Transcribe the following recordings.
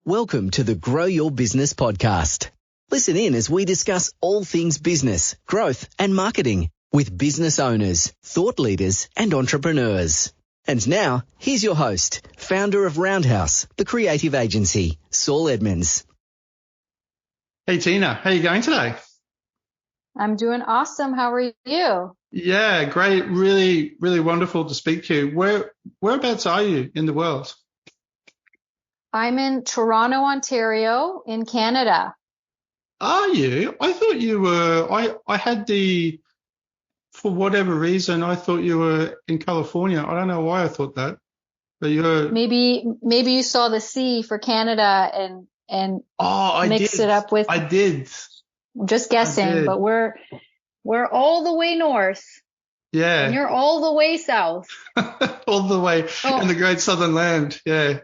Welcome to the Grow Your Business podcast. Listen in as we discuss all things business, growth and marketing with business owners, thought leaders and entrepreneurs. And now, here's your host, founder of Roundhouse, the creative agency, Saul Edmonds. Hey Tina, how are you going today? I'm doing awesome. How are you? Yeah, great. Really, really wonderful to speak to you. Whereabouts are you in the world? I'm in Toronto, Ontario, in Canada. Are you? I thought you were, for whatever reason, I thought you were in California. I don't know why I thought that. But you're. Maybe you saw the C for Canada and I mixed did. it up with. I did. I'm just guessing, but we're all the way north. Yeah. And you're all the way south. All the way in the great southern land. Yeah.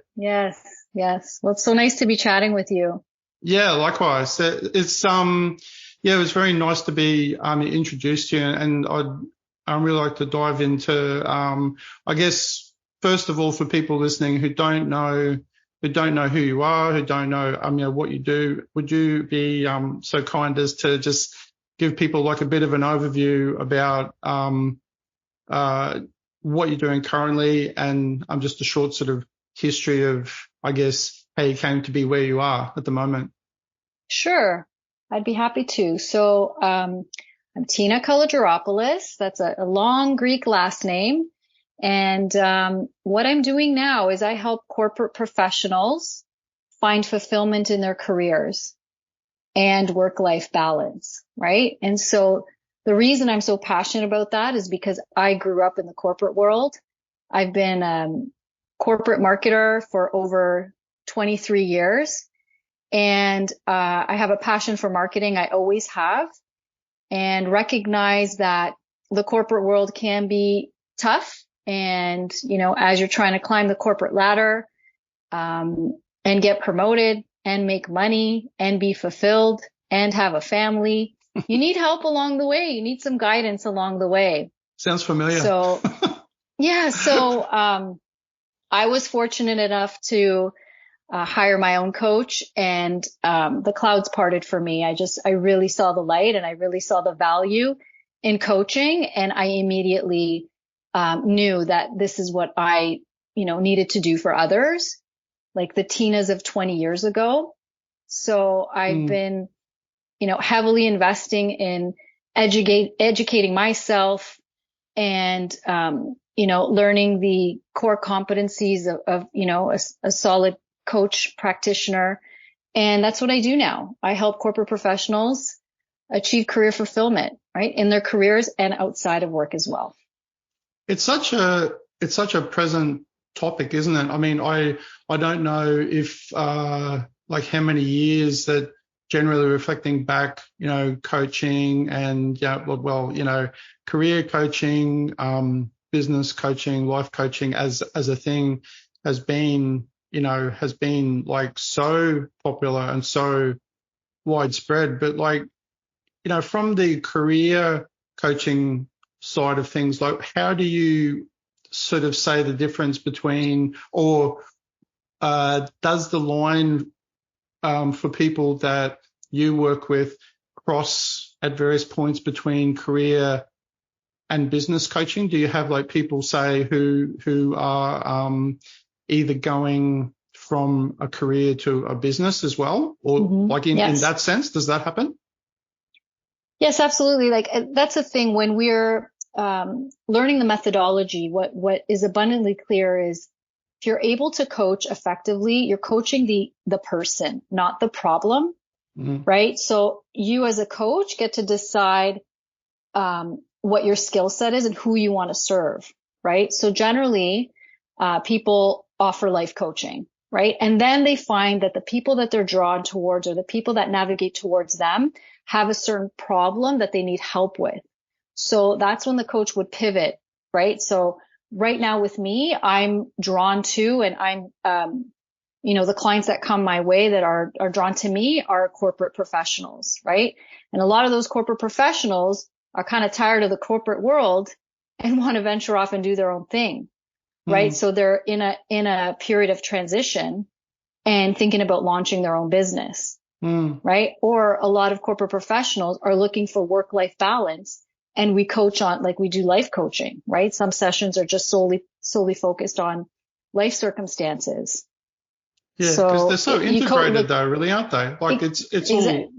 Yes. Well, it's so nice to be chatting with you. Yeah, likewise. It was very nice to be introduced to you, and I'd really like to dive into, I guess, first of all, for people listening who don't know who you are, who don't know, what you do, would you be so kind as to just give people like a bit of an overview about what you're doing currently, and just a short sort of history of, I guess, how you came to be where you are at the moment? Sure, I'd be happy to. So I'm Tina Kalogeropoulos. That's a long Greek last name. And what I'm doing now is I help corporate professionals find fulfillment in their careers and work-life balance, right? And so the reason I'm so passionate about that is because I grew up in the corporate world. I've been corporate marketer for over 23 years. And I have a passion for marketing. I always have, and recognize that the corporate world can be tough. And, as you're trying to climb the corporate ladder, and get promoted and make money and be fulfilled and have a family, you need help along the way. You need some guidance along the way. Sounds familiar. So, yeah. So, I was fortunate enough to hire my own coach, and the clouds parted for me. I really saw the light, and I really saw the value in coaching, and I immediately knew that this is what I, needed to do for others, like the Tinas of 20 years ago. So I've been, heavily investing in educating myself and, learning the core competencies of a solid coach practitioner. And that's what I do now. I help corporate professionals achieve career fulfillment, right, in their careers and outside of work as well. It's such a present topic, isn't it? I mean, I don't know if like how many years that, generally reflecting back, coaching and career coaching, business coaching, life coaching as a thing has been like so popular and so widespread. But from the career coaching side of things, like how do you sort of say the difference between, or does the line for people that you work with cross at various points between career and business coaching? Do you have like people say who are either going from a career to a business as well, or in that sense, does that happen? Yes, absolutely. Like that's a thing when we're learning the methodology. What is abundantly clear is if you're able to coach effectively, you're coaching the person, not the problem, right? So you as a coach get to decide what your skill set is and who you want to serve, right? So generally, people offer life coaching, right? And then they find that the people that they're drawn towards, or the people that navigate towards them, have a certain problem that they need help with. So that's when the coach would pivot, right? So right now with me, I'm drawn to, and I'm, the clients that come my way that are drawn to me are corporate professionals, right? And a lot of those corporate professionals are kind of tired of the corporate world and want to venture off and do their own thing, right? So they're in a period of transition, and thinking about launching their own business, right? Or a lot of corporate professionals are looking for work-life balance, and we coach on, like we do life coaching, right? Some sessions are just solely focused on life circumstances. Yeah, because they're so integrated though, really, aren't they? Like it's all,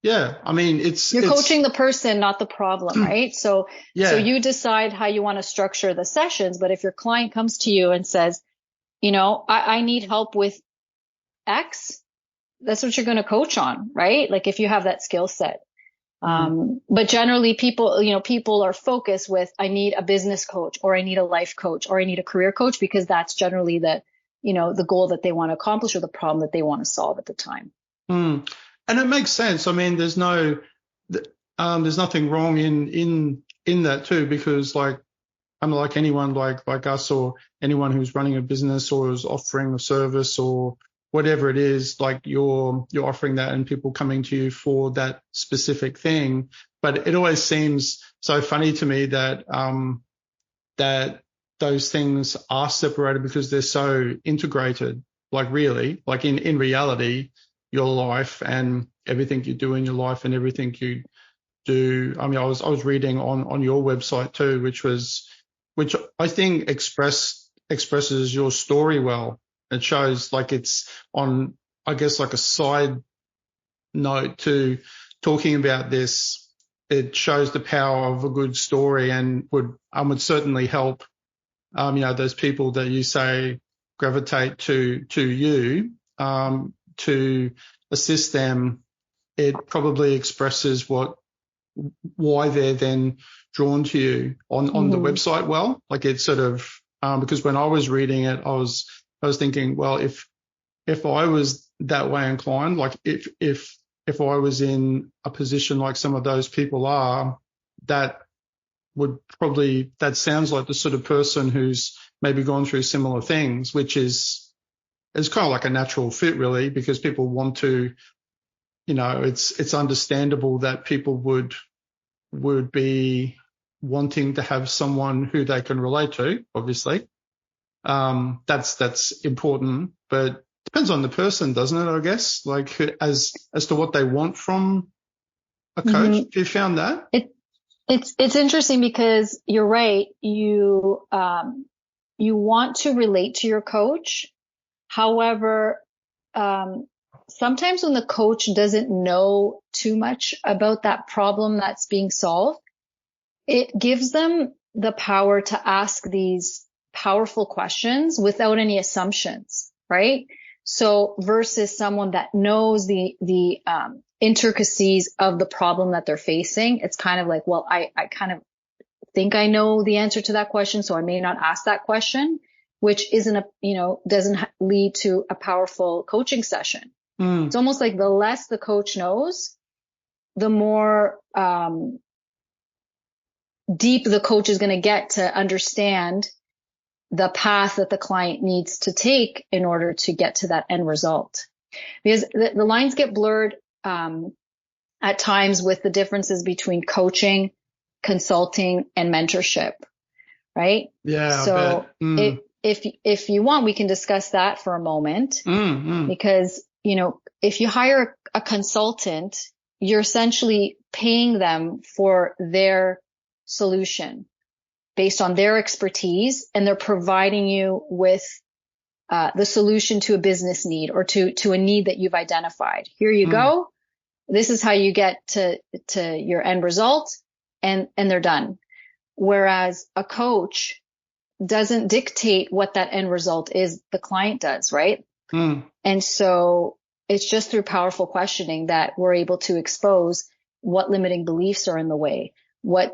yeah. I mean, you're coaching the person, not the problem, right? So you decide how you want to structure the sessions. But if your client comes to you and says, I need help with X, that's what you're going to coach on, right? Like if you have that skill set. But generally people are focused with, I need a business coach, or I need a life coach, or I need a career coach, because that's generally the goal that they want to accomplish, or the problem that they want to solve at the time. And it makes sense. I mean, there's nothing wrong in that too, because unlike anyone like us, or anyone who's running a business or is offering a service or whatever it is, like you're offering that and people coming to you for that specific thing. But it always seems so funny to me that that those things are separated because they're so integrated. Like really, like in reality, your life and everything you do in your life and everything you do. I mean, I was reading on your website too, which I think expresses your story well. It shows like it's on, I guess, like a side note to talking about this. It shows the power of a good story, and would certainly help, those people that you say gravitate to you, to assist them. It probably expresses why they're then drawn to you on the website well. Like it's sort of, because when I was reading it, I was thinking, well, if I was that way inclined, like if I was in a position like some of those people are, that sounds like the sort of person who's maybe gone through similar things, which is kind of like a natural fit really, because people want to, it's understandable that people would be wanting to have someone who they can relate to, obviously. That's important, but depends on the person, doesn't it? I guess, like as to what they want from a coach. Have you found that? It's interesting because you're right. You want to relate to your coach. However, sometimes when the coach doesn't know too much about that problem that's being solved, it gives them the power to ask these powerful questions without any assumptions, right? So versus someone that knows the intricacies of the problem that they're facing, it's kind of like, well, I kind of think I know the answer to that question, so I may not ask that question, which doesn't lead to a powerful coaching session. It's almost like the less the coach knows, the more deep the coach is going to get to understand the path that the client needs to take in order to get to that end result. Because the lines get blurred at times with the differences between coaching, consulting, and mentorship, right? Yeah. So if you want, we can discuss that for a moment, because if you hire a consultant, you're essentially paying them for their solution based on their expertise, and they're providing you with the solution to a business need or to a need that you've identified. Here you go. This is how you get to your end result, and they're done. Whereas a coach doesn't dictate what that end result is, the client does, right? And so it's just through powerful questioning that we're able to expose what limiting beliefs are in the way, what,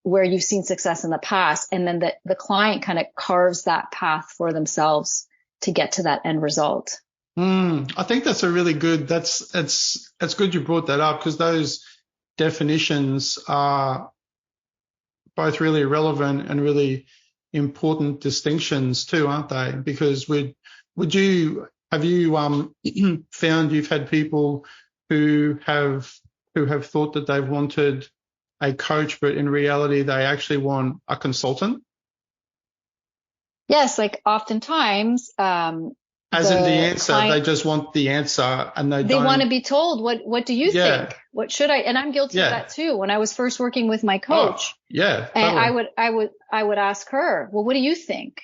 where you've seen success in the past. And then the client kind of carves that path for themselves to get to that end result. I think that's a really good, that's good you brought that up, because those definitions are both really relevant and really important distinctions too, aren't they? Because have you found you've had people who have thought that they've wanted a coach, but in reality they actually want a consultant? Yes, like oftentimes As in the the answer, client, they just want the answer, and they want to be told, what do you Yeah. think? What should I? And I'm guilty of Yeah. that too. When I was first working with my Oh, coach, yeah, and totally. I would ask her, well, what do you think?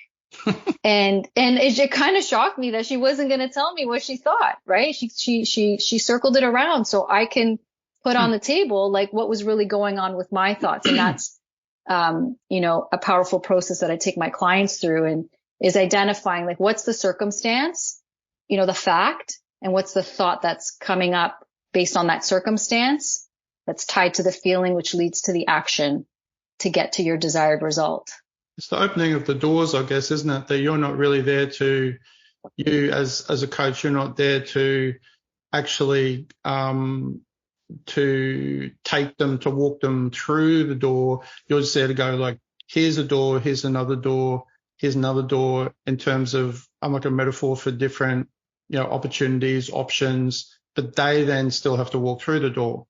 And it kind of shocked me that she wasn't going to tell me what she thought, right? She circled it around so I can put on the table like what was really going on with my thoughts. And that's, a powerful process that I take my clients through, and is identifying like what's the circumstance, the fact, and what's the thought that's coming up based on that circumstance that's tied to the feeling, which leads to the action to get to your desired result. It's the opening of the doors, I guess, isn't it? That you're not really there to, you as a coach, you're not there to actually to take them, to walk them through the door. You're just there to go like, here's a door, here's another door, here's another door, in terms of, I'm like a metaphor for different, opportunities, options, but they then still have to walk through the door.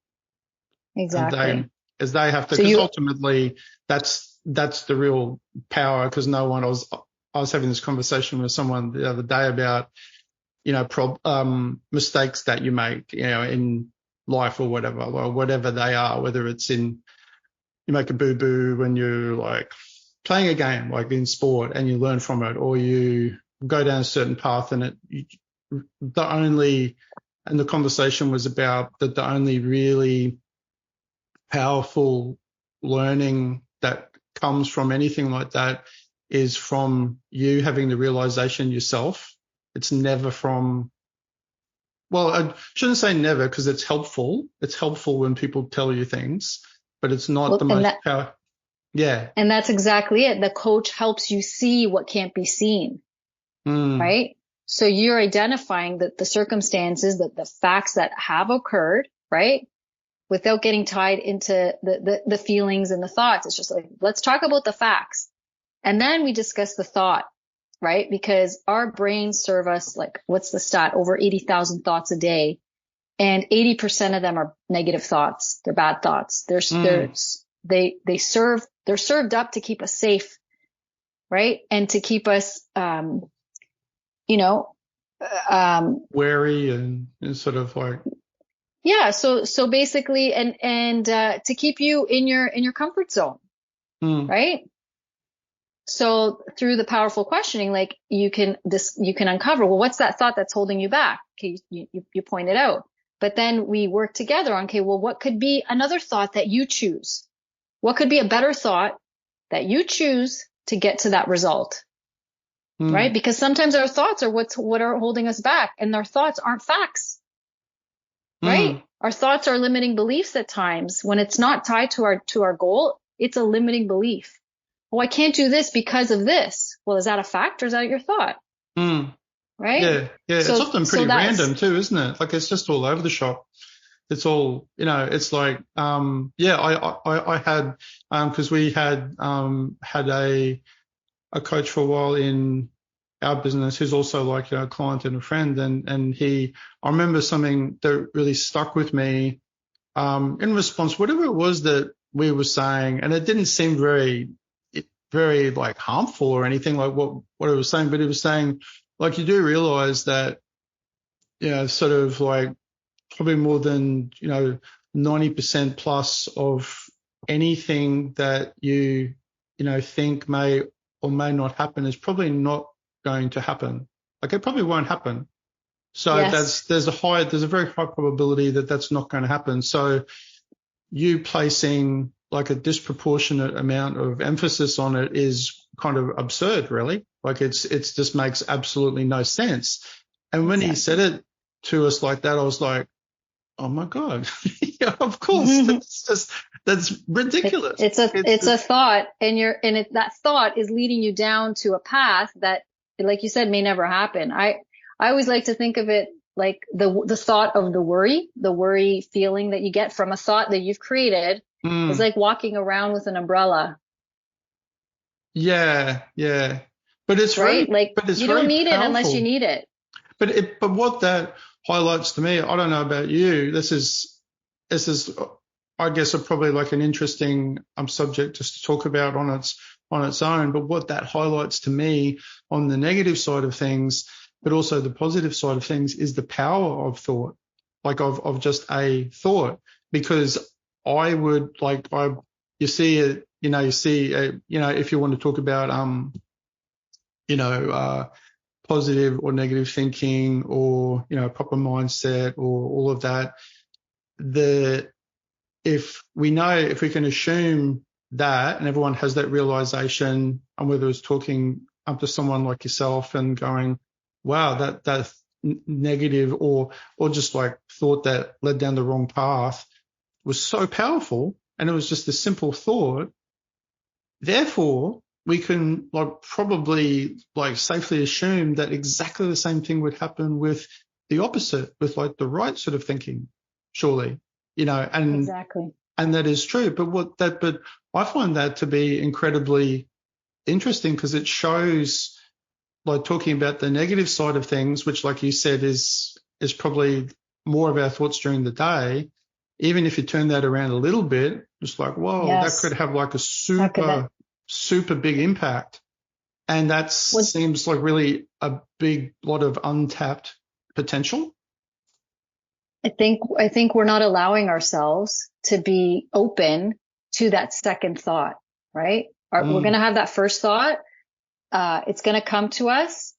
Exactly. And they have to, because ultimately that's the real power. Because I was having this conversation with someone the other day about, mistakes that you make, in life or whatever they are, whether it's you make a boo-boo when you're like playing a game, like in sport, and you learn from it, or you go down a certain path, and the conversation was about that the only really powerful learning that comes from anything like that is from you having the realization yourself. It's never from, well, I shouldn't say never, because it's helpful. It's helpful when people tell you things, but it's not the most powerful. Yeah. And that's exactly it. The coach helps you see what can't be seen, right? So you're identifying the circumstances, the facts that have occurred, right? Without getting tied into the feelings and the thoughts. It's just like, let's talk about the facts. And then we discuss the thought, right? Because our brains serve us, like, what's the stat? Over 80,000 thoughts a day. And 80% of them are negative thoughts. They're bad thoughts. They're served up to keep us safe, right? And to keep us, wary and sort of like, yeah. So basically, and to keep you in your comfort zone, right? So through the powerful questioning, like you can uncover, well, what's that thought that's holding you back? Okay, you point it out, but then we work together on, okay, well, what could be another thought that you choose? What could be a better thought that you choose to get to that result? Right? Because sometimes our thoughts are what are holding us back, and our thoughts aren't facts. Right? Our thoughts are limiting beliefs at times. When it's not tied to our goal, it's a limiting belief. Oh, I can't do this because of this. Well, is that a fact or is that your thought? Right? Yeah. So, it's often pretty random too, isn't it? Like it's just all over the shop. It's all, it's like, I had, because we had a coach for a while in our business who's also like a client and a friend, and I remember something that really stuck with me in response, whatever it was that we were saying, and it didn't seem very like harmful or anything like what it was saying, but it was saying, like, you do realize that, sort of like probably more than 90% plus of anything that you think may or may not happen is probably not going to happen. Like it probably won't happen. So yes. there's a very high probability that that's not going to happen. So you placing like a disproportionate amount of emphasis on it is kind of absurd, really. Like it's just makes absolutely no sense. And when he said it to us like that, I was like, oh my God, yeah, of course. That's ridiculous. It's a thought, and that thought is leading you down to a path that, like you said, may never happen. I always like to think of it like the thought of the worry feeling that you get from a thought that you've created is like walking around with an umbrella. Yeah. But it's right. But you don't need it unless you need it. But what that highlights to me, I don't know about you. This is, I guess, probably like an interesting subject just to talk about on its own. But what that highlights to me on the negative side of things but also the positive side of things is the power of thought, like of just a thought. Because I would you see it, if you want to talk about, positive or negative thinking, or, proper mindset, or all of that, if we can assume that, and everyone has that realization, and whether it's talking up to someone like yourself and going, wow, that negative or just like thought that led down the wrong path was so powerful, and it was just a simple thought. Therefore, we can probably safely assume that exactly the same thing would happen with the opposite, with the right sort of thinking, surely, and Exactly. And that is true. But I find that to be incredibly interesting, because it shows, talking about the negative side of things, which, like you said, is probably more of our thoughts during the day. Even if you turn that around a little bit, just whoa, Yes. that could have a super big impact. And that seems like really a big lot of untapped potential. I think we're not allowing ourselves to be open to that second thought, right? We're going to have that first thought. It's going to come to us,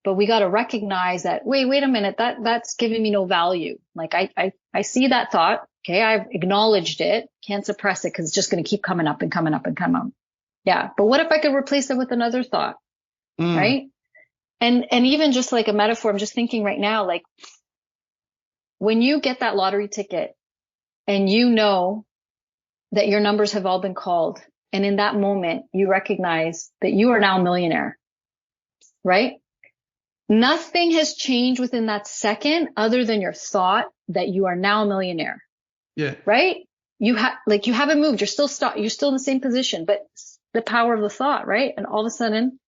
but we got to recognize that, wait a minute, that's giving me no value. I see that thought. Okay. I've acknowledged it. Can't suppress it, because it's just going to keep coming up and coming up and coming up. Yeah. But what if I could replace it with another thought? Right. And even just like a metaphor, I'm just thinking right now, when you get that lottery ticket and you know that your numbers have all been called, and in that moment you recognize that you are now a millionaire, right? Nothing has changed within that second other than your thought that you are now a millionaire. Yeah. Right? You haven't moved. You're still in the same position, but the power of the thought, right? And all of a sudden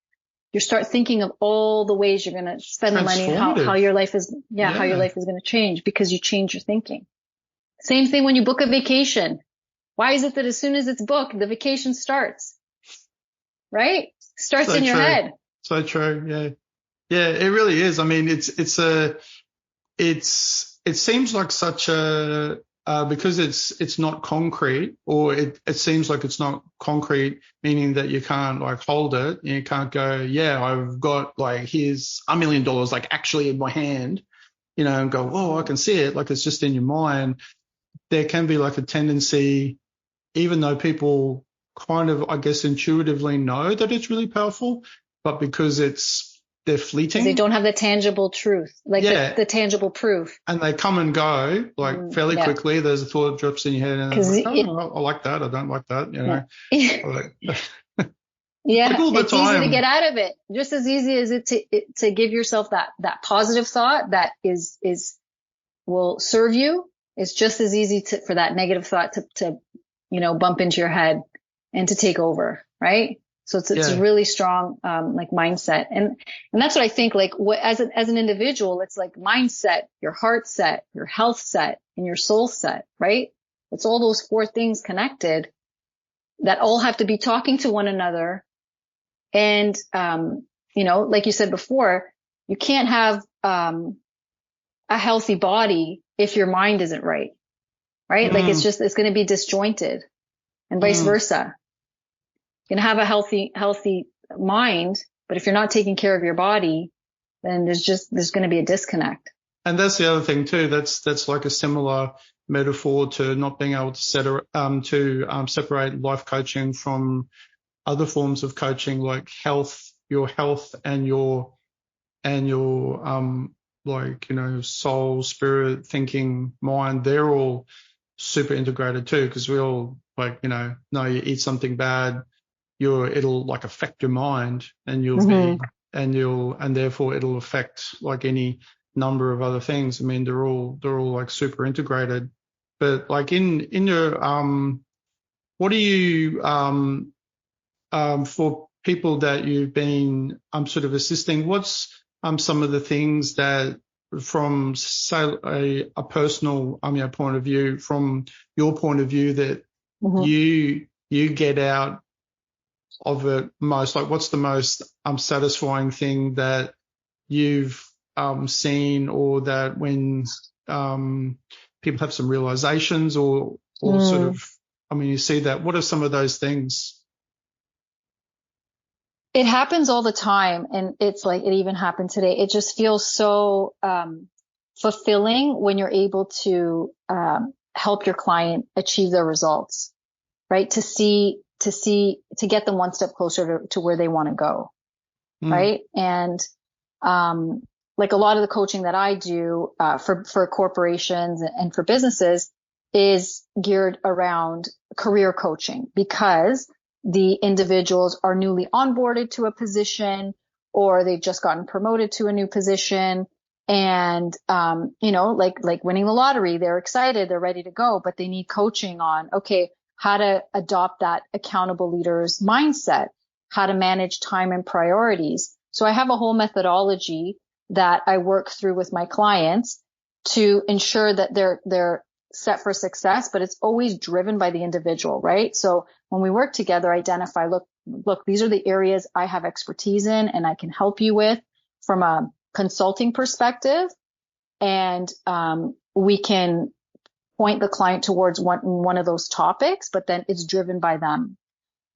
you start thinking of all the ways you're going to spend the money, how your life is, how your life is going to change, because you change your thinking. Same thing when you book a vacation. Why is it that as soon as it's booked, the vacation starts? Right? Starts in your head. So true. Yeah. Yeah, it really is. I mean, it seems like such a, because it's not concrete, or it seems like it's not concrete, meaning that you can't hold it. You can't go, yeah, I've got here's $1 million actually in my hand, and go, whoa, I can see it. It's just in your mind. There can be a tendency, even though people kind of, I guess, intuitively know that it's really powerful, but because they're fleeting. They don't have the tangible truth, the tangible proof. And they come and go fairly quickly. There's a thought that drops in your head, and I like that. I don't like that. Yeah, all the it's time. Easy to get out of it. Just as easy as it to give yourself that positive thought that will serve you. It's just as easy for that negative thought to bump into your head and to take over, right? So it's a really strong mindset, and that's what I think. As an individual, it's mindset, your heart set, your health set, and your soul set, right? It's all those 4 things connected that all have to be talking to one another. And like you said before, you can't have a healthy body if your mind isn't right? It's going to be disjointed, and vice versa. You can have a healthy mind, but if you're not taking care of your body, then there's going to be a disconnect. And that's the other thing too. That's like a similar metaphor to not being able to separate life coaching from other forms of coaching, like your health and your soul, spirit, thinking, mind. They're all super integrated too, because we all know you eat something bad, it'll affect your mind, and and therefore it'll affect any number of other things. I mean, they're all super integrated. But in your what do you for people that you've been sort of assisting, what's some of the things that, from say a personal point of view, from your point of view, that you get out of it most? What's the most satisfying thing that you've seen, or that when people have some realizations or sort of, I mean, you see that. What are some of those things? It happens all the time. And it's like, it even happened today. It just feels so fulfilling when you're able to help your client achieve their results, right? To get them one step closer to where they want to go. Right. And, like a lot of the coaching that I do, for corporations and for businesses is geared around career coaching, because the individuals are newly onboarded to a position, or they've just gotten promoted to a new position. And, like winning the lottery, they're excited, they're ready to go, but they need coaching on, okay, how to adopt that accountable leader's mindset, how to manage time and priorities. So I have a whole methodology that I work through with my clients to ensure that they're set for success, but it's always driven by the individual, right? So when we work together, identify, look, these are the areas I have expertise in and I can help you with from a consulting perspective. And we can point the client towards one of those topics, but then it's driven by them.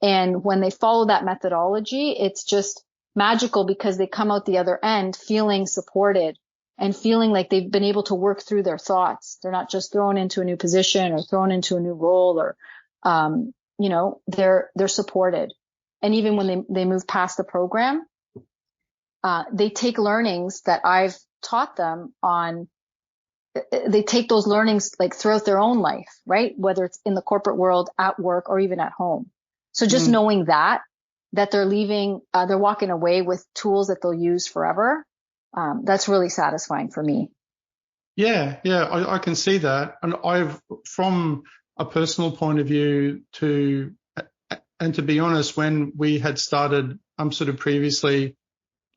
And when they follow that methodology, it's just magical, because they come out the other end feeling supported and feeling like they've been able to work through their thoughts. They're not just thrown into a new position or thrown into a new role, or, they're supported. And even when they move past the program, they take learnings that I've taught them on. They take those learnings like throughout their own life, right? Whether it's in the corporate world, at work, or even at home. So just knowing that they're they're walking away with tools that they'll use forever. That's really satisfying for me. Yeah, I can see that. And from a personal point of view, to be honest, when we had started, sort of previously,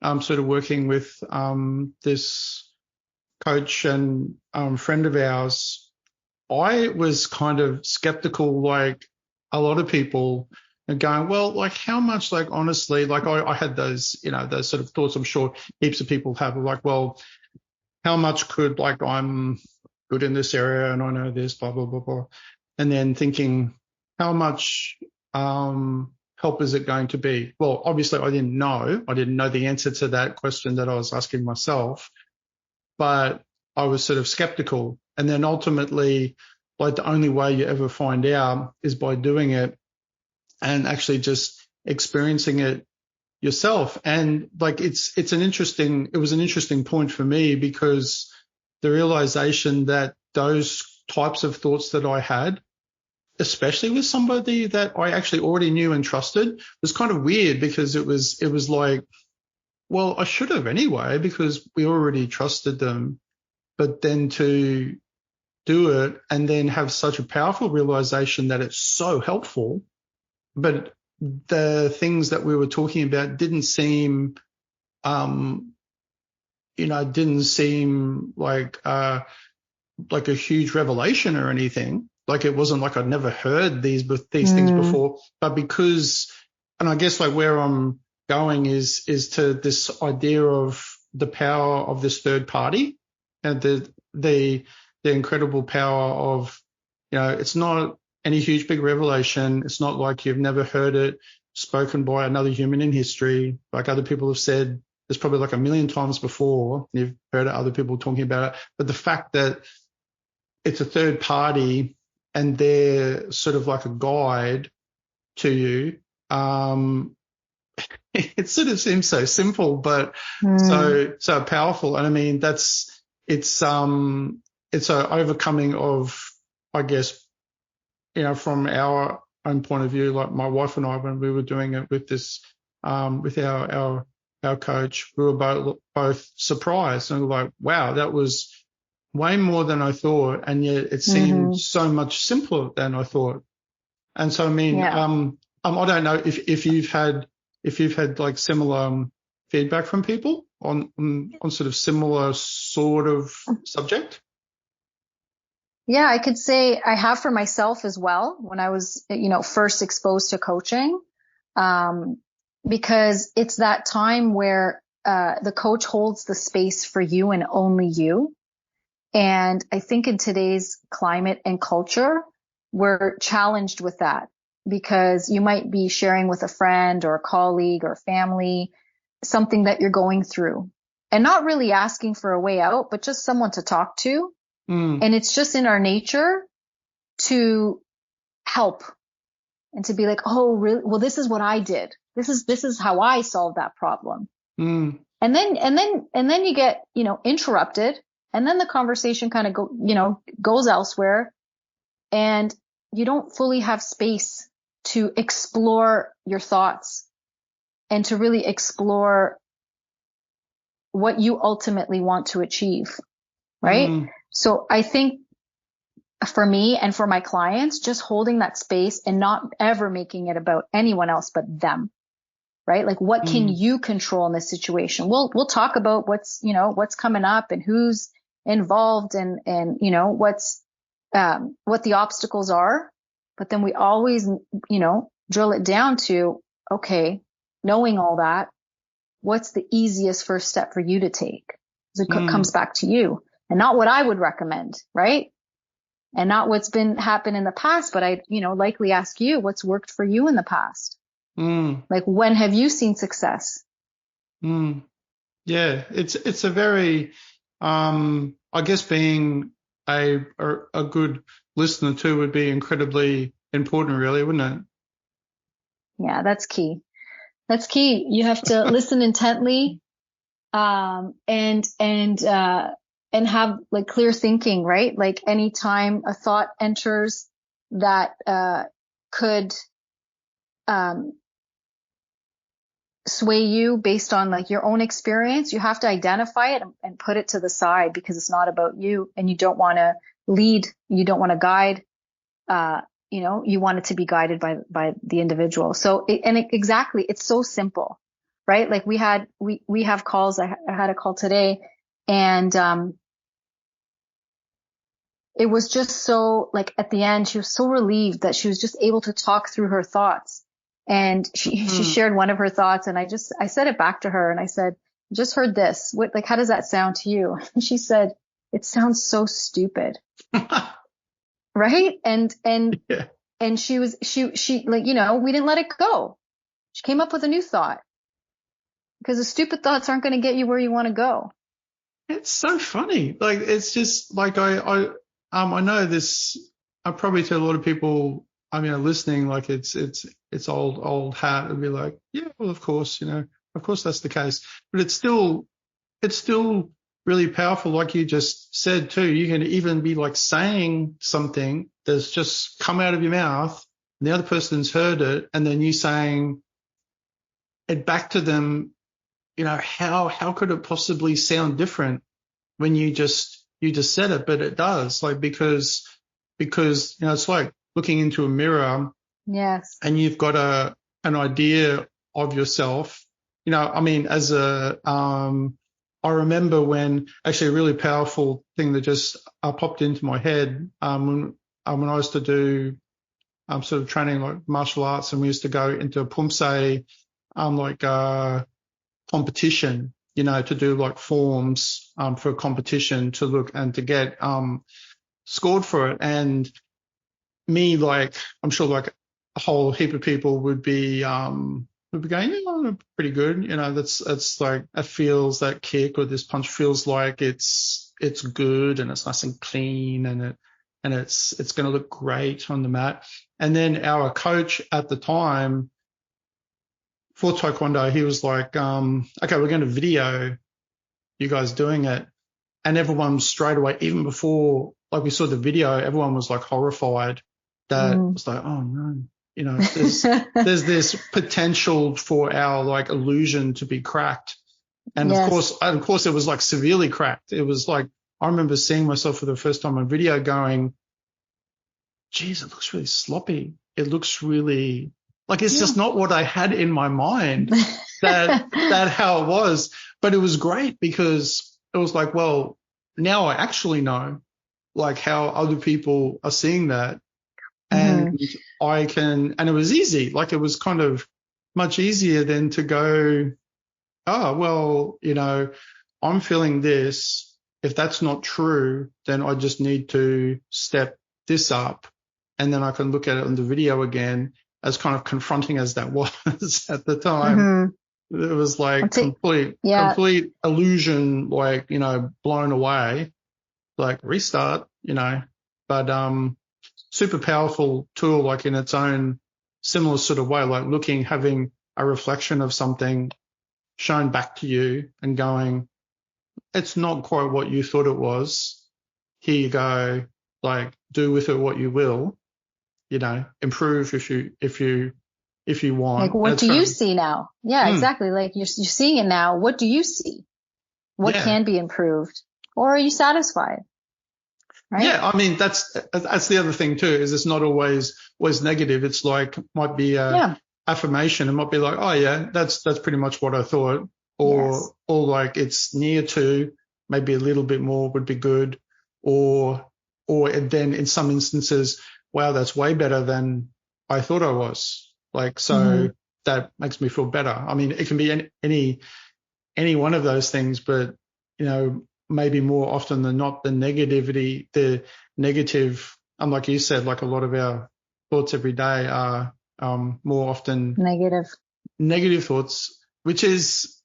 sort of working with this coach and friend of ours, I was kind of skeptical, like a lot of people, and going, well, like how much, like honestly, like I had those, those sort of thoughts. I'm sure heaps of people have, like, well, how much could, like, I'm good in this area and I know this, blah, blah, blah, blah. And then thinking, how much help is it going to be? Well, obviously I didn't know the answer to that question that I was asking myself, but I was sort of skeptical. And then ultimately, like, the only way you ever find out is by doing it and actually just experiencing it yourself. And like, it was an interesting point for me, because the realization that those types of thoughts that I had, especially with somebody that I actually already knew and trusted, was kind of weird, because it was like, well, I should have anyway, because we already trusted them. But then to do it and then have such a powerful realization that it's so helpful, but the things that we were talking about didn't seem like a huge revelation or anything. Like, it wasn't like I'd never heard these things before, but because, and I guess like where I'm going is to this idea of the power of this third party, and the incredible power of, it's not any huge big revelation. It's not like you've never heard it spoken by another human in history. Like other people have said, there's probably like a million times before. You've heard other people talking about it. But the fact that it's a third party and they're sort of like a guide to you, it sort of seems so simple, but so powerful. And I mean, it's an overcoming of, I guess, from our own point of view, like my wife and I, when we were doing it with this, with our coach, we were both surprised and like, wow, that was way more than I thought. And yet it seemed so much simpler than I thought. And so, I mean, I don't know if you've had like similar feedback from people on sort of similar sort of subject. Yeah, I could say I have for myself as well when I was, first exposed to coaching, because it's that time where the coach holds the space for you and only you. And I think in today's climate and culture, we're challenged with that, because you might be sharing with a friend or a colleague or family something that you're going through and not really asking for a way out, but just someone to talk to. And it's just in our nature to help and to be like, oh, really? Well, this is what I did. This is how I solved that problem. And then you get, interrupted, and then the conversation kind of goes elsewhere, and you don't fully have space to explore your thoughts and to really explore what you ultimately want to achieve. Right. So I think for me and for my clients, just holding that space and not ever making it about anyone else but them. Right? Like, what can you control in this situation? We'll talk about what's coming up and who's involved and what the obstacles are. But then we always, drill it down to, okay, knowing all that, what's the easiest first step for you to take? Because it comes back to you, and not what I would recommend, right? And not what's been happened in the past, but I, likely ask you what's worked for you in the past. Like, when have you seen success? Yeah, it's a very, I guess being a good listener too would be incredibly important, really, wouldn't it? Yeah, that's key. That's key. You have to listen intently, and have like clear thinking, right? Like, anytime a thought enters that could sway you based on like your own experience, you have to identify it and put it to the side, because it's not about you, and you don't want to lead, you don't want to guide, you want it to be guided by the individual. So exactly, it's so simple, right? Like, we have calls. I had a call today, and it was just so, like, at the end, she was so relieved that she was just able to talk through her thoughts. And she shared one of her thoughts, and I said it back to her, and I said, just heard this. How does that sound to you? And she said, it sounds so stupid. Right. And Yeah. and she like, we didn't let it go. She came up with a new thought, because the stupid thoughts aren't going to get you where you want to go. It's so funny. Like, it's just like, I know this, I probably tell a lot of people, listening, like, it's old hat, and be like, yeah, well, of course, of course that's the case. But it's still really powerful. Like you just said too, you can even be like saying something that's just come out of your mouth, and the other person's heard it, and then you saying it back to them. How could it possibly sound different when you just said it? But it does, like, because it's like looking into a mirror. Yes. And you've got an idea of yourself. As I remember when, actually, a really powerful thing that just popped into my head, when I used to do sort of training like martial arts, and we used to go into a pumse competition, to do like forms for a competition to look and to get scored for it. And me, like, I'm sure like a whole heap of people would be going, I'm pretty good. That's like, it feels, that kick or this punch feels like it's good, and it's nice and clean, and it's going to look great on the mat. And then our coach at the time for Taekwondo, he was like, okay, we're going to video you guys doing it. And everyone straight away, even before like we saw the video, everyone was like horrified. That was like, oh no, there's this potential for our like illusion to be cracked. And yes. of course it was like severely cracked. It was like, I remember seeing myself for the first time on video going, geez, it looks really sloppy. It looks really like, it's just not what I had in my mind that how it was. But it was great, because it was like, well, now I actually know like how other people are seeing that. And and it was easy. Like, it was kind of much easier than to go oh, well, I'm feeling this. If that's not true, then I just need to step this up. And then I can look at it on the video again, as kind of confronting as that was at the time. Mm-hmm. It was like Yeah. complete illusion, like, blown away, like restart, but, super powerful tool, like in its own similar sort of way, like having a reflection of something shown back to you and going, it's not quite what you thought it was. Here you go. Like, do with it what you will, improve if you want. Like, what do you see now? Yeah, exactly. Like you're seeing it now. What do you see? What can be improved? Or are you satisfied? Right? Yeah. I mean, that's the other thing too, is it's not always negative. It's like, might be affirmation. It might be like, oh yeah, that's pretty much what I thought. Or like it's near to, maybe a little bit more would be good. Or then in some instances, wow, that's way better than I thought I was. Like, so that makes me feel better. I mean, it can be any one of those things, but, maybe more often than not, the negative, like you said, like a lot of our thoughts every day are more often negative thoughts, which is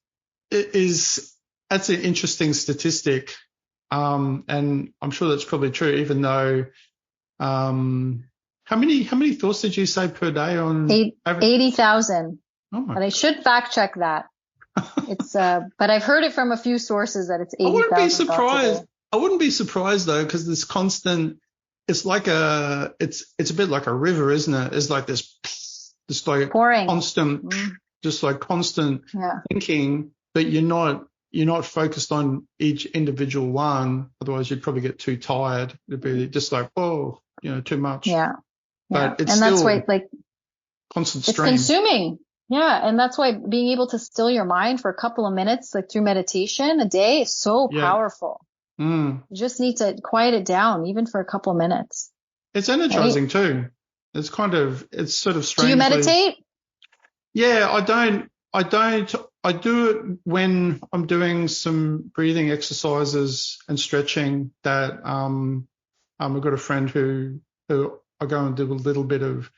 that's an interesting statistic. And I'm sure that's probably true, even though, how many thoughts did you say per day on 80,000? Oh my but I should fact check that. It's, but I've heard it from a few sources that it's 80,000. I wouldn't be surprised. I wouldn't be surprised though, because this constant, it's like it's a bit like a river, isn't it? It's like this like pouring. Constant, just like constant thinking, but you're not focused on each individual one. Otherwise you'd probably get too tired. It'd be just like, too much. Yeah. But it's and still that's why, like, constant it's strain. consuming. Yeah. And that's why being able to still your mind for a couple of minutes, like through meditation a day, is so powerful. You just need to quiet it down, even for a couple of minutes. It's energizing too. It's sort of strangely. Do you meditate? Yeah, I don't. I do it when I'm doing some breathing exercises and stretching. That I've got a friend who I go and do a little bit of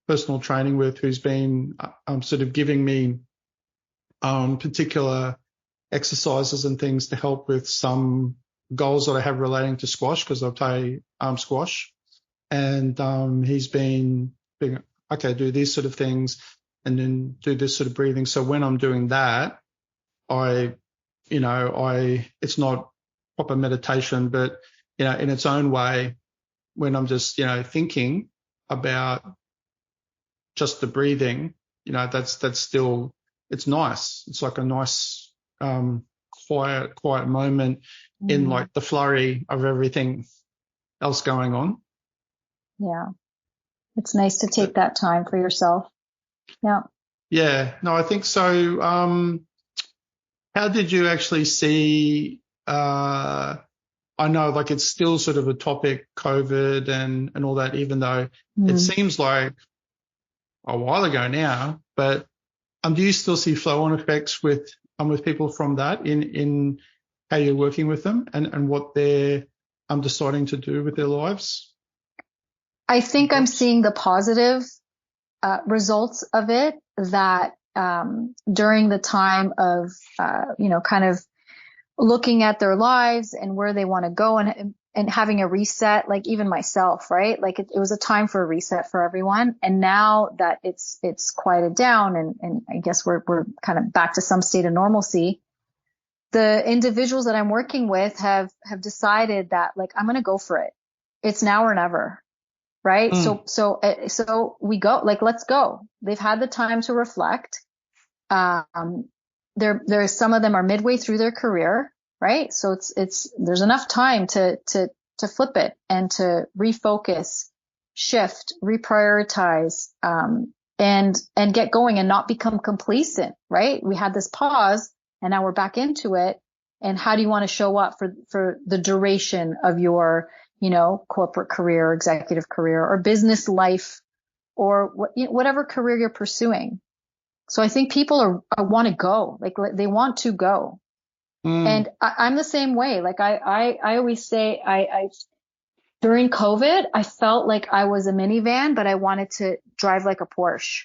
personal training with, who's been sort of giving me particular exercises and things to help with some goals that I have relating to squash, because I play squash, and he's been okay, do these sort of things and then do this sort of breathing. So when I'm doing that, it's not proper meditation, but in its own way, when I'm just thinking about just the breathing, that's still, it's nice. It's like a nice quiet moment in like the flurry of everything else going on. Yeah. It's nice to take that time for yourself. Yeah. Yeah. No, I think so. How did you actually see, I know like it's still sort of a topic, COVID and all that, even though it seems like a while ago now, but do you still see flow-on effects with people from that in how you're working with them and what they're deciding to do with their lives? I think I'm seeing the positive results of it, that during the time of, kind of looking at their lives and where they want to go and having a reset, like even myself, right? Like it was a time for a reset for everyone. And now that it's quieted down and I guess we're kind of back to some state of normalcy, the individuals that I'm working with have decided that, like, I'm going to go for it. It's now or never. Right. So we go, like, let's go. They've had the time to reflect. There's some of them are midway through their career. Right. So there's enough time to flip it and to refocus, shift, reprioritize, and get going and not become complacent. Right. We had this pause and now we're back into it. And how do you want to show up for the duration of your, corporate career, executive career, or business life, or whatever career you're pursuing? So I think people want to go, like they want to go. And I'm the same way. Like I always say, during COVID, I felt like I was a minivan, but I wanted to drive like a Porsche.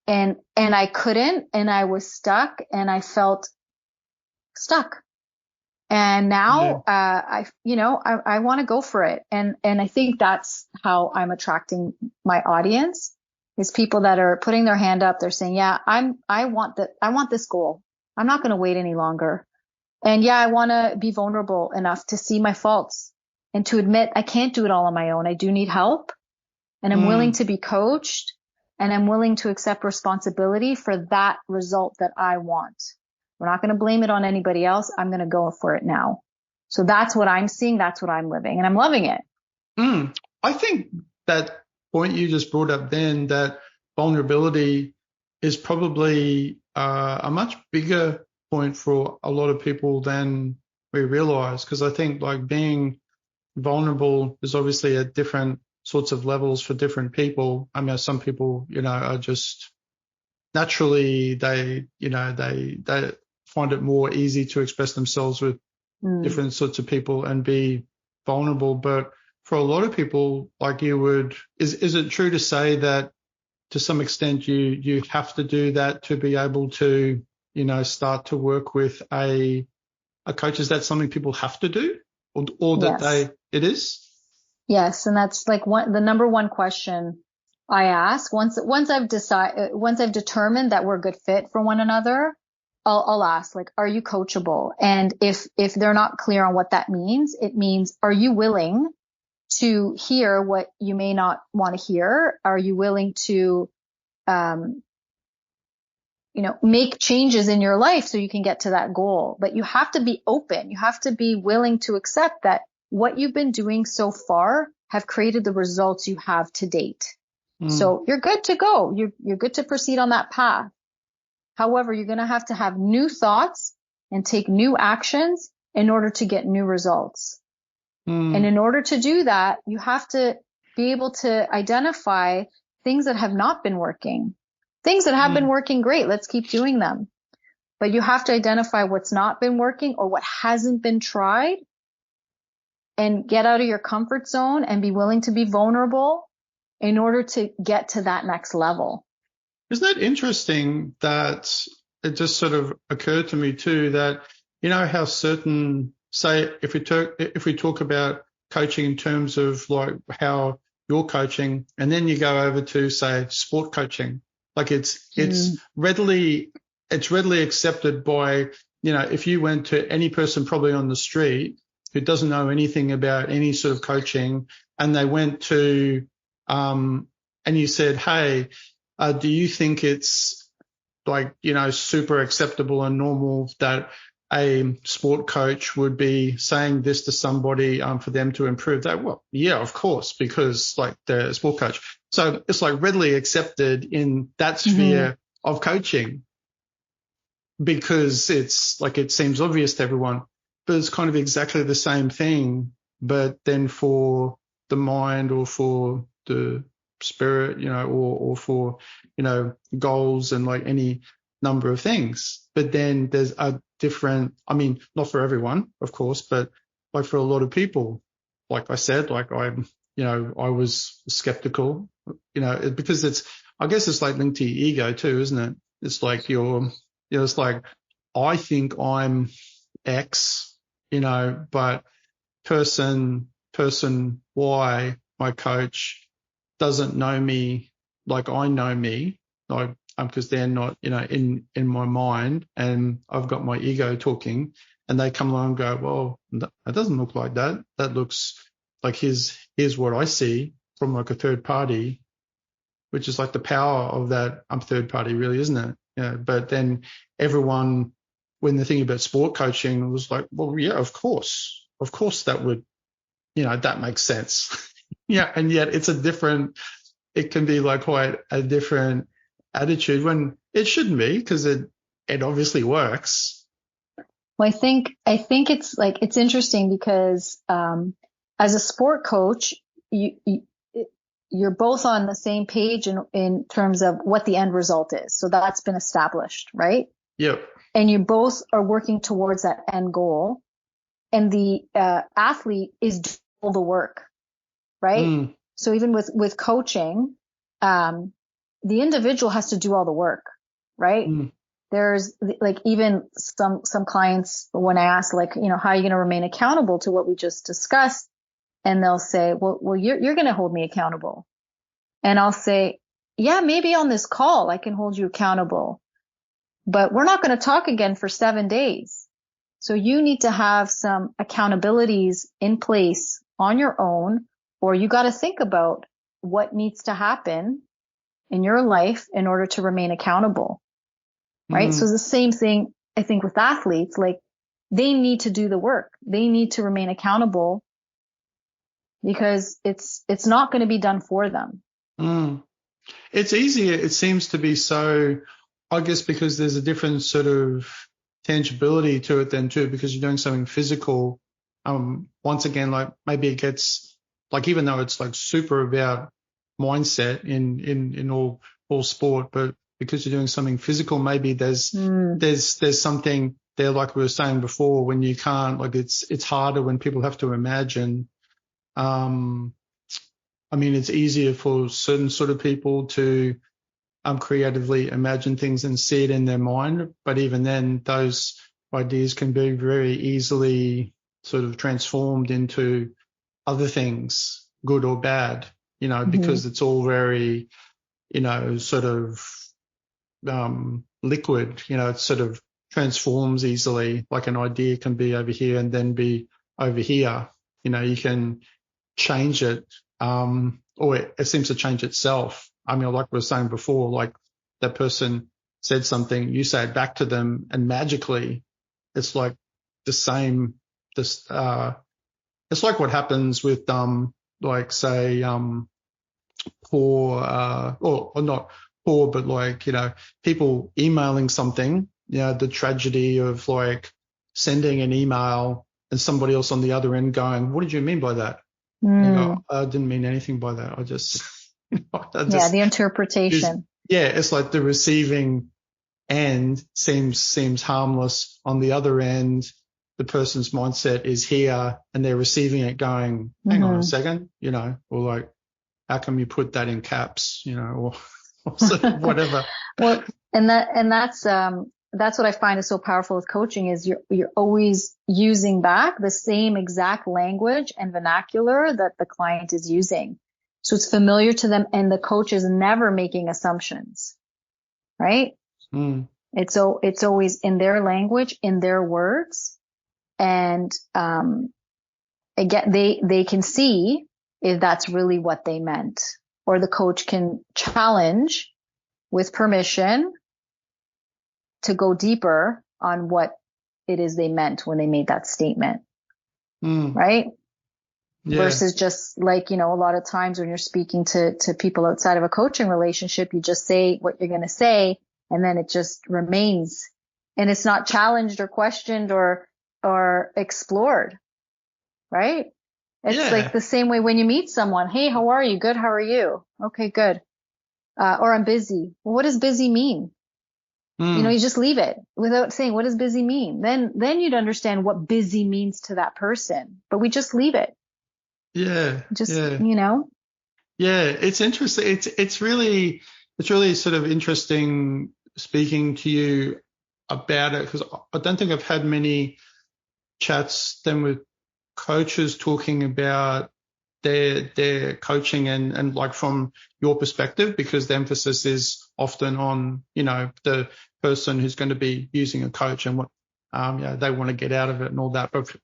And I couldn't, and I was stuck, and I felt stuck. And now, I want to go for it. And I think that's how I'm attracting my audience, is people that are putting their hand up. They're saying, yeah, I want this goal. I'm not going to wait any longer. And yeah, I want to be vulnerable enough to see my faults and to admit I can't do it all on my own. I do need help, and I'm willing to be coached, and I'm willing to accept responsibility for that result that I want. We're not going to blame it on anybody else. I'm going to go for it now. So that's what I'm seeing. That's what I'm living, and I'm loving it. I think that point you just brought up then, that vulnerability is probably a much bigger point for a lot of people than we realize. Because I think like being vulnerable is obviously at different sorts of levels for different people. I mean, some people, are just naturally, they find it more easy to express themselves with different sorts of people and be vulnerable. But for a lot of people, like is it true to say that to some extent you have to do that to be able to, start to work with a coach? Is that something people have to do, or that it is? Yes. And that's like the number one question I ask once I've determined that we're a good fit for one another. I'll ask, like, are you coachable? And if they're not clear on what that means, it means, are you willing to hear what you may not want to hear? Are you willing to, make changes in your life so you can get to that goal? But you have to be open. You have to be willing to accept that what you've been doing so far have created the results you have to date. So you're good to go. You're good to proceed on that path. However, you're going to have new thoughts and take new actions in order to get new results. And in order to do that, you have to be able to identify things that have not been working. Things that have been working, great. Let's keep doing them. But you have to identify what's not been working or what hasn't been tried, and get out of your comfort zone and be willing to be vulnerable in order to get to that next level. Isn't that interesting that it just sort of occurred to me too, that, how certain, say, if we talk about coaching in terms of like how you're coaching, and then you go over to, say, sport coaching, like it's readily accepted by, if you went to any person probably on the street who doesn't know anything about any sort of coaching, and they went to, and you said, hey, do you think it's like, super acceptable and normal that a sport coach would be saying this to somebody for them to improve that? Well, yeah, of course, because like the sport coach. So it's like readily accepted in that sphere of coaching, because it's like, it seems obvious to everyone, but it's kind of exactly the same thing, but then for the mind or for the spirit, or for, goals and like any number of things. But then there's a different, I mean, not for everyone, of course, but like for a lot of people, like I said, like I was skeptical, because I guess it's like linked to your ego too, isn't it? It's like it's like, I think I'm X, but person Y, my coach, doesn't know me like I know me, like, because they're not, in my mind, and I've got my ego talking, and they come along and go, well, that doesn't look like that. That looks like here's what I see from like a third party, which is like the power of that third party, really, isn't it? But then everyone, when the thing about sport coaching, was like, well, yeah, of course that would, that makes sense. Yeah. And yet it can be like quite a different attitude when it shouldn't be, because it obviously works. Well, I think it's like, it's interesting because, as a sport coach, you're both on the same page in terms of what the end result is. So that's been established, right? Yep. And you both are working towards that end goal. And the athlete is doing all the work, right? So even with coaching, the individual has to do all the work, right? There's like even some clients, when I ask, like, you know, how are you going to remain accountable to what we just discussed? And they'll say, well, you're going to hold me accountable. And I'll say, yeah, maybe on this call, I can hold you accountable, but we're not going to talk again for 7 days. So you need to have some accountabilities in place on your own, or you got to think about what needs to happen in your life in order to remain accountable. Right. So it's the same thing, I think, with athletes. Like, they need to do the work. They need to remain accountable because it's not going to be done for them. It's easier. It seems to be so, I guess, because there's a different sort of tangibility to it then too, because you're doing something physical. Once again, like maybe it gets like, even though it's like super about mindset in all sport, but because you're doing something physical, maybe there's something there, like we were saying before, when you can't, like it's harder when people have to imagine. I mean, it's easier for certain sort of people to creatively imagine things and see it in their mind, but even then, those ideas can be very easily sort of transformed into other things, good or bad, you know, because it's all very, you know, sort of liquid, you know, it sort of transforms easily. Like an idea can be over here and then be over here. You know, you can change it, or it seems to change itself. I mean, like we were saying before, like that person said something, you say it back to them, and magically it's like the same. It's like what happens with, like say, poor, or not poor, but like, you know, people emailing something, you know, the tragedy of like sending an email and somebody else on the other end going, what did you mean by that? And you go, I didn't mean anything by that. I just, the interpretation. It's like the receiving end seems harmless. On the other end, the person's mindset is here and they're receiving it going, hang on a second, you know, or like, how come you put that in caps, you know, or sort of whatever. Well, and that's what I find is so powerful with coaching is you're always using back the same exact language and vernacular that the client is using. So it's familiar to them, and the coach is never making assumptions, right? It's always in their language, in their words. And, again, they can see if that's really what they meant, or the coach can challenge with permission to go deeper on what it is they meant when they made that statement. Right? Yeah. Versus just like, you know, a lot of times when you're speaking to people outside of a coaching relationship, you just say what you're going to say, and then it just remains, and it's not challenged or questioned or explored. Right? It's like the same way when you meet someone. Hey, how are you? Good. How are you? Okay, good. Or I'm busy. Well, what does busy mean? You know, you just leave it without saying, what does busy mean? Then you'd understand what busy means to that person, but we just leave it. You know? Yeah. It's interesting. It's really sort of interesting speaking to you about it, because I don't think I've had many chats then with coaches talking about their coaching and like from your perspective, because the emphasis is often on, you know, the person who's going to be using a coach and what they want to get out of it and all that. But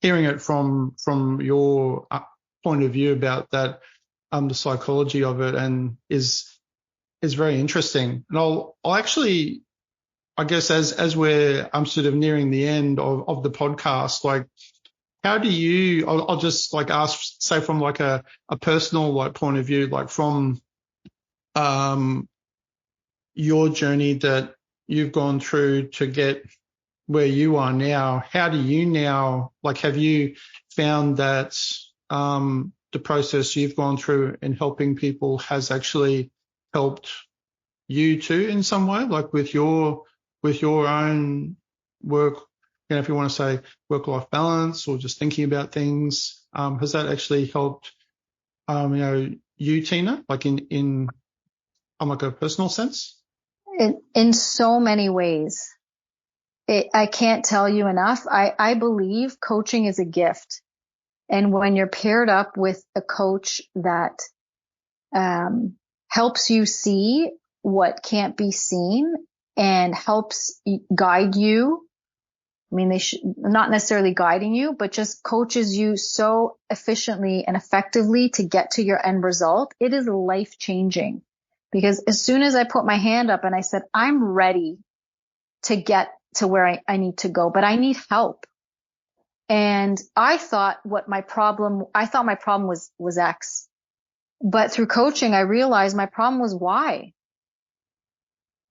hearing it from your point of view about that, the psychology of it, and is very interesting. And I'll actually, I guess as I'm sort of nearing the end of the podcast, like, how do you, I'll just like ask, say from like a personal like point of view, like from your journey that you've gone through to get where you are now, how do you now, like, have you found that the process you've gone through in helping people has actually helped you too in some way, like with your own work, if you want to say work-life balance or just thinking about things, has that actually helped, you, Tina, like in like a personal sense? In so many ways. I can't tell you enough. I believe coaching is a gift. And when you're paired up with a coach that helps you see what can't be seen and helps guide you, I mean, not necessarily guiding you, but just coaches you so efficiently and effectively to get to your end result, it is life changing. Because as soon as I put my hand up and I said, I'm ready to get to where I need to go, but I need help. And I thought my problem was X. But through coaching, I realized my problem was Y.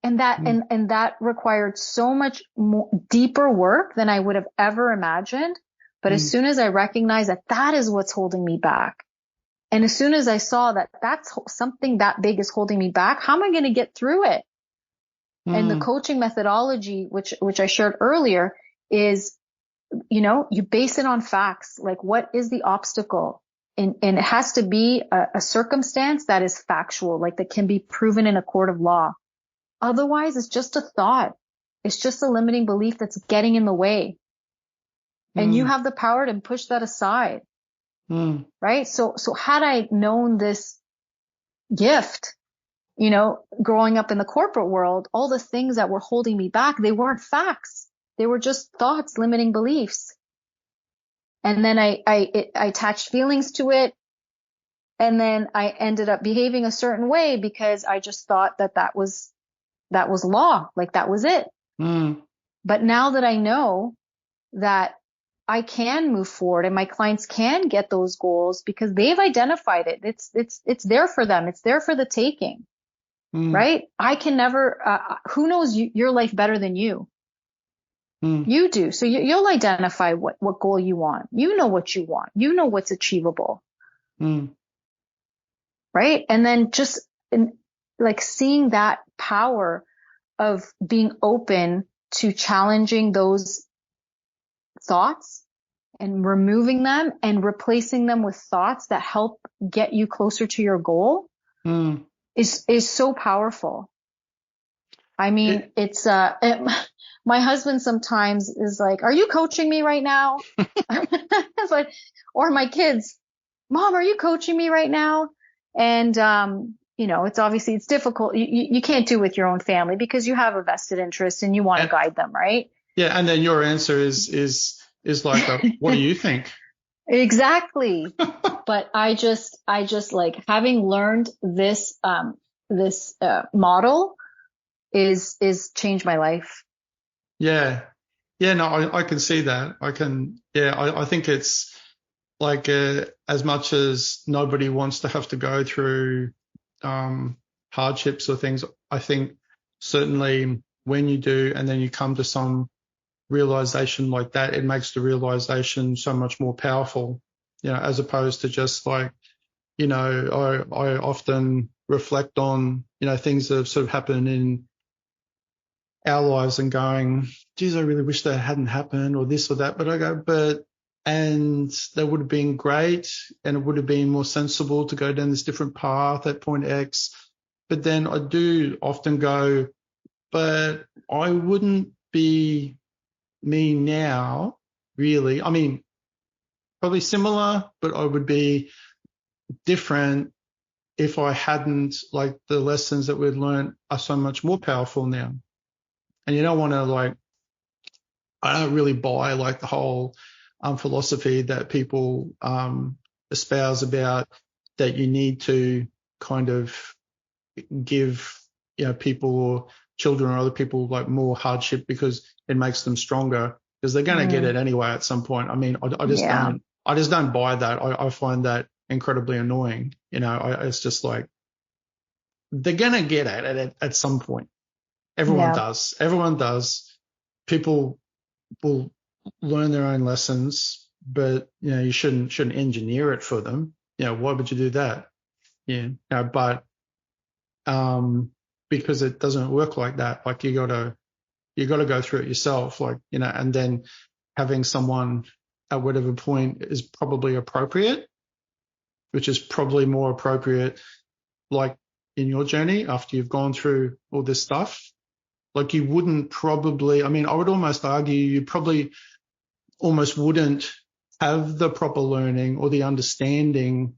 And that required so much more, deeper work than I would have ever imagined. But as soon as I recognized that is what's holding me back, and as soon as I saw that that's something that big is holding me back, how am I going to get through it? And the coaching methodology, which I shared earlier, is, you base it on facts. Like, what is the obstacle? And it has to be a circumstance that is factual, like that can be proven in a court of law. Otherwise, it's just a thought. It's just a limiting belief that's getting in the way. And you have the power to push that aside. Right? So had I known this gift, growing up in the corporate world, all the things that were holding me back, they weren't facts. They were just thoughts, limiting beliefs. And then I attached feelings to it. And then I ended up behaving a certain way because I just thought that was law, like that was it. But now that I know that I can move forward and my clients can get those goals because they've identified it. It's there for them. It's there for the taking, right? I can never, who knows your life better than you? You do. So you'll identify what goal you want. You know what you want. You know what's achievable. Right. And then just like seeing that power of being open to challenging those thoughts and removing them and replacing them with thoughts that help get you closer to your goal is so powerful. I mean, my husband sometimes is like, are you coaching me right now? It's like, or my kids, Mom, are you coaching me right now? And, it's difficult. You can't do it with your own family because you have a vested interest and you want to guide them, right? Yeah. And then your answer is like, what do you think? Exactly. But I just like having learned this model is changed my life. Yeah. Yeah. No, I can see that. I think it's like, as much as nobody wants to have to go through, hardships or things, I think certainly when you do, and then you come to some realization like that, it makes the realization so much more powerful, as opposed to just like, I often reflect on, things that have sort of happened in our lives and going, geez, I really wish that hadn't happened or this or that. But I go, and that would have been great. And it would have been more sensible to go down this different path at point X. But then I do often go, but I wouldn't be me now, really. I mean, probably similar, but I would be different if I hadn't, like, the lessons that we've learned are so much more powerful now. And you don't want to, like, I don't really buy like the whole philosophy that people espouse about that you need to kind of give, people or children or other people like more hardship because it makes them stronger, because they're going to get it anyway at some point. I mean, I just don't buy that. I find that incredibly annoying. It's just like, they're going to get it at some point. Everyone does. People will learn their own lessons, but you shouldn't engineer it for them. why would you do that? But because it doesn't work like that. Like you gotta go through it yourself, like, and then having someone at whatever point is probably appropriate, which is probably more appropriate, like in your journey after you've gone through all this stuff. Like you wouldn't probably, I mean, I would almost argue you probably almost wouldn't have the proper learning or the understanding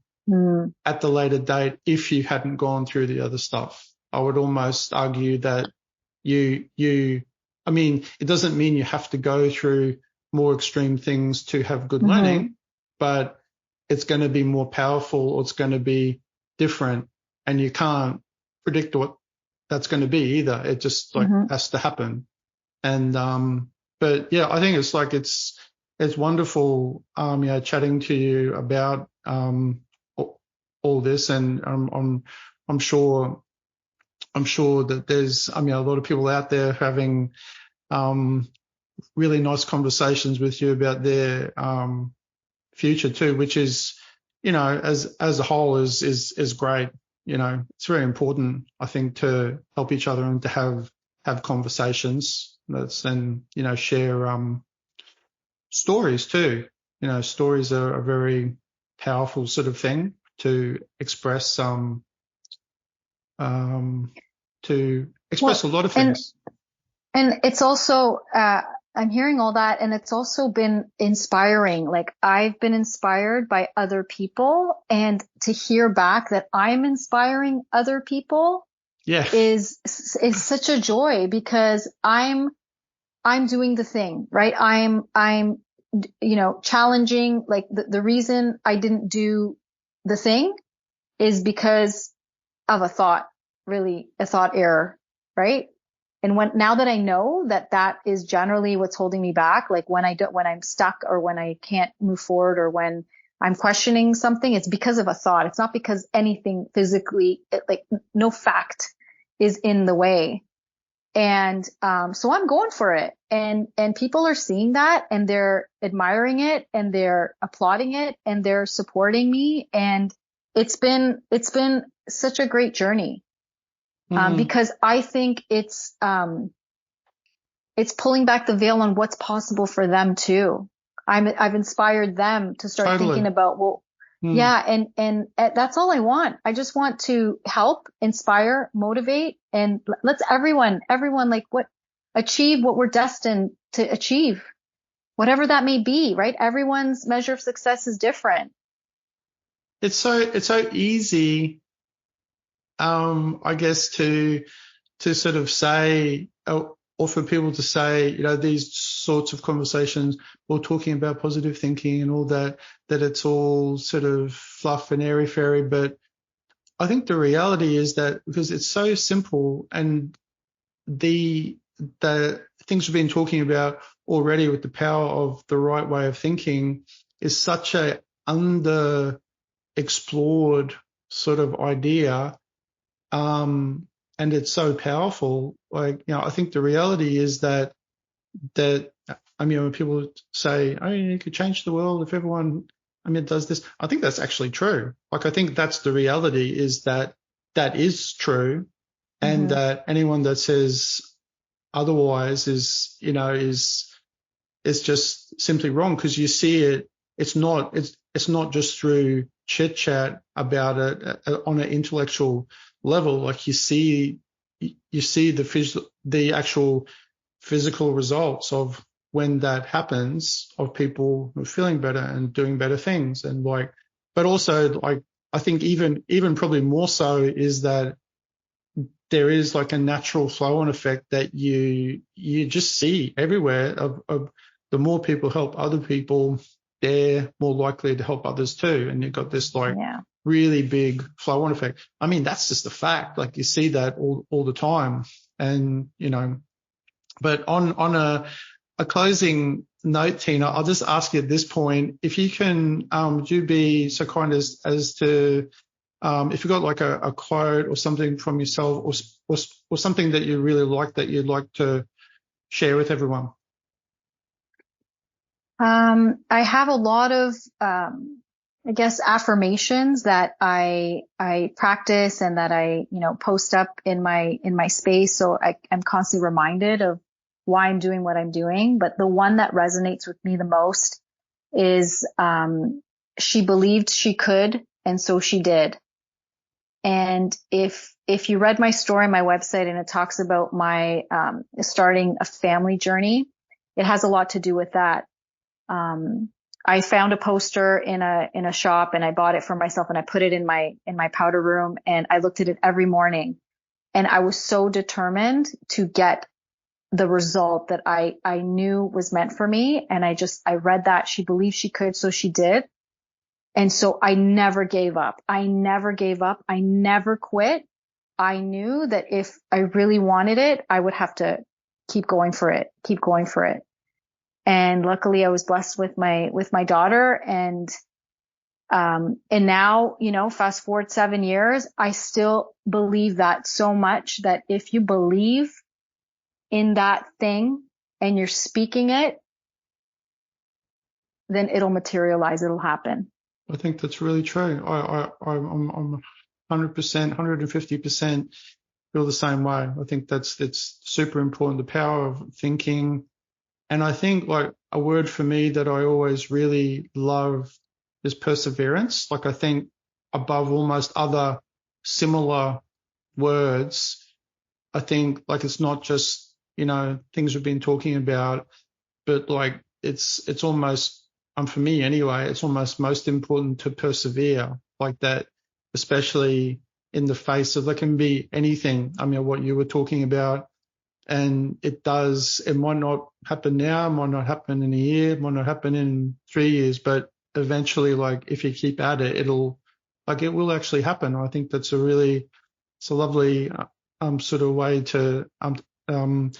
at the later date if you hadn't gone through the other stuff. I would almost argue that I mean, it doesn't mean you have to go through more extreme things to have good learning, but it's going to be more powerful, or it's going to be different, and you can't predict what that's going to be either. It just like has to happen. And but yeah, I think it's like it's wonderful chatting to you about all this, and I'm sure that there's a lot of people out there having really nice conversations with you about their future too, which is, as a whole is great. It's very important, I think, to help each other and to have conversations that's then, share stories too. Stories are a very powerful sort of thing to express a lot of things. And it's also, I'm hearing all that, and it's also been inspiring. Like I've been inspired by other people, and to hear back that I'm inspiring other people is such a joy, because I'm doing the thing, right? I'm challenging, like the reason I didn't do the thing is because of a thought error, right? And now that I know that is generally what's holding me back, like when I'm stuck, or when I can't move forward, or when I'm questioning something, it's because of a thought. It's not because anything physically, like no fact is in the way. And so I'm going for it, and people are seeing that, and they're admiring it, and they're applauding it, and they're supporting me, and it's been such a great journey. Because I think it's pulling back the veil on what's possible for them too. I've inspired them to start thinking about, and that's all I want. I just want to help, inspire, motivate, and let's everyone like achieve what we're destined to achieve, whatever that may be, right? Everyone's measure of success is different. It's so easy, I guess, to sort of say, or for people to say, these sorts of conversations, or talking about positive thinking and all that it's all sort of fluff and airy fairy. But I think the reality is that, because it's so simple, and the things we've been talking about already with the power of the right way of thinking is such a underexplored sort of idea. And it's so powerful. Like, I think the reality is that when people say, oh, you could change the world if everyone, does this. I think that's actually true. Like, I think that's the reality, is that is true. And that anyone that says otherwise is just simply wrong, because you see it. It's not just through chit chat about it on an intellectual level. Like you see the actual physical results of when that happens, of people who are feeling better and doing better things. And but also, I think even probably more so is that there is like a natural flow on effect that you just see everywhere of the more people help other people, they're more likely to help others too. And you've got this really big flow on effect. That's just a fact. Like you see that all the time. And, but on a closing note, Tina, I'll just ask you at this point, if you can, would you be so kind as to, if you've got like a quote or something from yourself, or something that you really like that you'd like to share with everyone? I have a lot of I guess, affirmations that I practice and that I, post up in my space. So I'm constantly reminded of why I'm doing what I'm doing. But the one that resonates with me the most is, she believed she could, and so she did. And if you read my story on my website, and it talks about my, starting a family journey, it has a lot to do with that. I found a poster in a shop, and I bought it for myself, and I put it in my powder room, and I looked at it every morning, and I was so determined to get the result that I knew was meant for me. And I read that she believed she could, so she did. And so I never gave up. I never quit. I knew that if I really wanted it, I would have to keep going for it. And luckily I was blessed with my daughter, and now, fast forward 7 years, I still believe that so much, that if you believe in that thing and you're speaking it, then it'll materialize. It'll happen. I think that's really true. I'm 100%, 150% feel the same way. I think it's super important, the power of thinking. And I think like a word for me that I always really love is perseverance. Like I think above almost other similar words, I think like it's not just, things we've been talking about, but like it's almost, for me anyway, it's almost most important to persevere like that, especially in the face of, there can be anything. I mean, what you were talking about, and it might not happen now, might not happen in a year, might not happen in 3 years, but eventually, like if you keep at it, it will actually happen. I think that's it's a lovely sort of way to end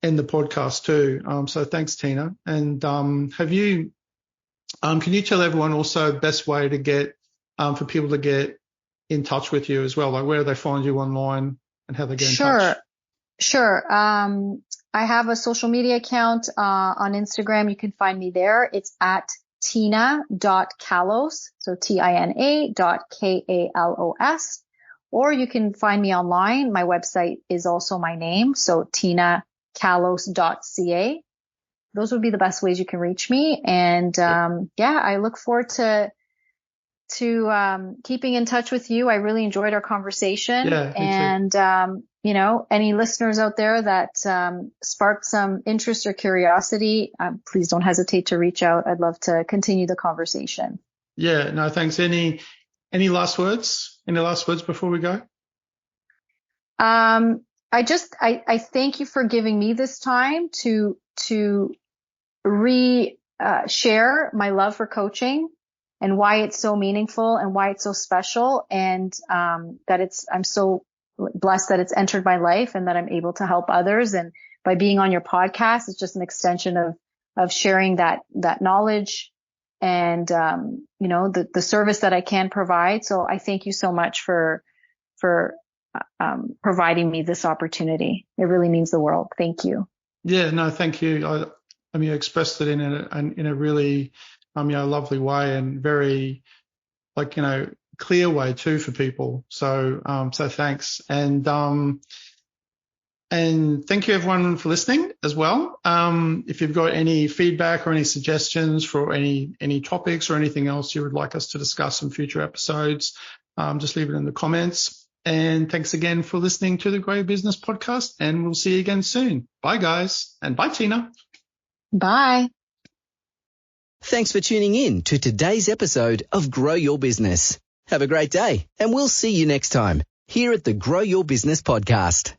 the podcast too. So thanks, Tina. And can you tell everyone also best way to get for people to get in touch with you as well, like where do they find you online and how they get in touch? Sure. I have a social media account on Instagram. You can find me there. It's at tina.kalos, so tina.kalos. Or you can find me online. My website is also my name, so tinakalos.ca. Those would be the best ways you can reach me. And I look forward to keeping in touch with you. I really enjoyed our conversation. Yeah, and any listeners out there that sparked some interest or curiosity, please don't hesitate to reach out. I'd love to continue the conversation. Yeah, no, thanks. Any last words? Any last words before we go? I thank you for giving me this time to share my love for coaching and why it's so meaningful and why it's so special, and that I'm so blessed that it's entered my life and that I'm able to help others. And by being on your podcast, it's just an extension of sharing that knowledge and the service that I can provide. So I thank you so much for providing me this opportunity. It really means the world. Thank you. Yeah, no, thank you. I mean, you expressed it in a really lovely way, and very clear way too for people. So thanks. And thank you everyone for listening as well. If you've got any feedback or any suggestions for any topics or anything else you would like us to discuss in future episodes, just leave it in the comments. And thanks again for listening to the Grow Your Business podcast, and we'll see you again soon. Bye guys, and bye Tina. Bye. Thanks for tuning in to today's episode of Grow Your Business. Have a great day, and we'll see you next time here at the Grow Your Business podcast.